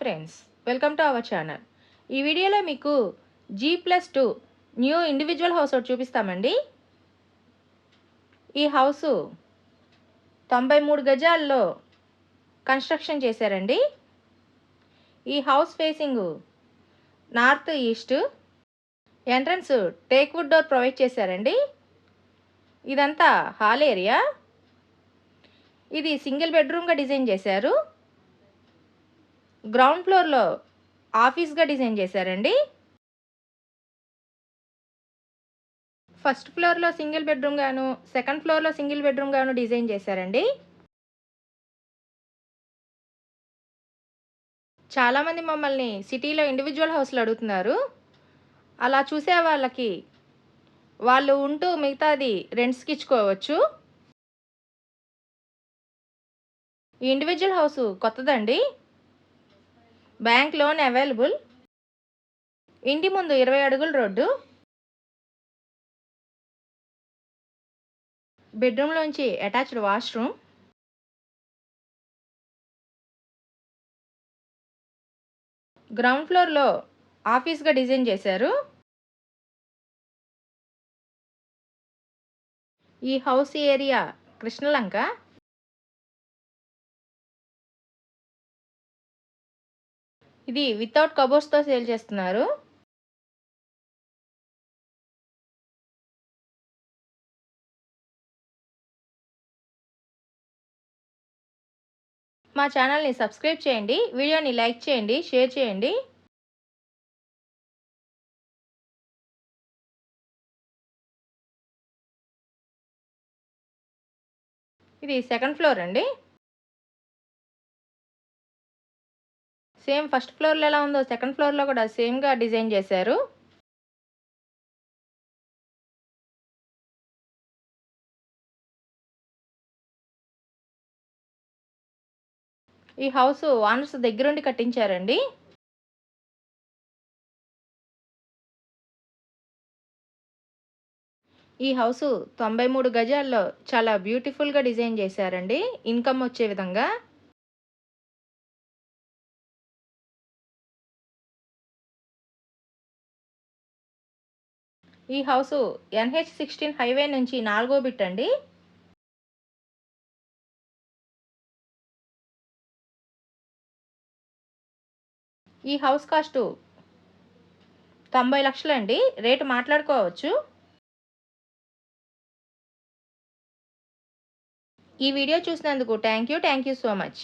Friends, welcome to our channel. ఈ వీడియోలో మీకు G+2 న్యూ ఇండివిజువల్ హౌస్ ఒకటి చూపిస్తామండి. ఈ హౌసు 93 గజాల్లో కన్స్ట్రక్షన్ చేశారండి. ఈ house facing north east, entrance teak wood door provide చేశారండి. ఇదంతా హాల్ ఏరియా. ఇది సింగిల్ బెడ్రూమ్గా డిజైన్ చేశారు. గ్రౌండ్ ఫ్లోర్లో ఆఫీస్గా డిజైన్ చేశారండి. ఫస్ట్ ఫ్లోర్లో సింగిల్ బెడ్రూమ్ గాను, సెకండ్ ఫ్లోర్లో సింగిల్ బెడ్రూమ్ గాను డిజైన్ చేశారండి. చాలామంది మమ్మల్ని సిటీలో ఇండివిజువల్ హౌస్లు అడుగుతున్నారు. అలా చూసే వాళ్ళకి వాళ్ళు ఉంటూ మిగతాది రెంట్స్కి ఇచ్చుకోవచ్చు. ఈ ఇండివిజువల్ హౌస్ కొత్తదండి. Bank loan available. ఇంటి ముందు 20 అడుగుల రోడ్డు. బెడ్రూమ్లోంచి అటాచ్డ్ వాష్రూమ్. గ్రౌండ్ ఫ్లోర్లో ఆఫీస్గా డిజైన్ చేశారు. ఈ హౌస్ ఏరియా కృష్ణలంక. ఇది వితౌట్ కబోర్డ్స్తో సేల్ చేస్తున్నారు. మా ఛానల్ని సబ్స్క్రైబ్ చేయండి, వీడియోని లైక్ చేయండి, షేర్ చేయండి. ఇది సెకండ్ ఫ్లోర్ అండి. సేమ్ ఫస్ట్ ఫ్లోర్లో ఎలా ఉందో సెకండ్ ఫ్లోర్లో కూడా సేమ్గా డిజైన్ చేశారు. ఈ హౌస్ ఓనర్స్ దగ్గరుండి కట్టించారండి. ఈ హౌస్ 93 గజాల్లో చాలా బ్యూటిఫుల్గా డిజైన్ చేశారండి, ఇన్కమ్ వచ్చే విధంగా. ఈ హౌస్ NH16 హైవే నుంచి 4వ బిట్ అండి. ఈ హౌస్ కాస్ట్ 90 లక్షలండి. రేటు మాట్లాడుకోవచ్చు. ఈ వీడియో చూసినందుకు థ్యాంక్ యూ సో మచ్.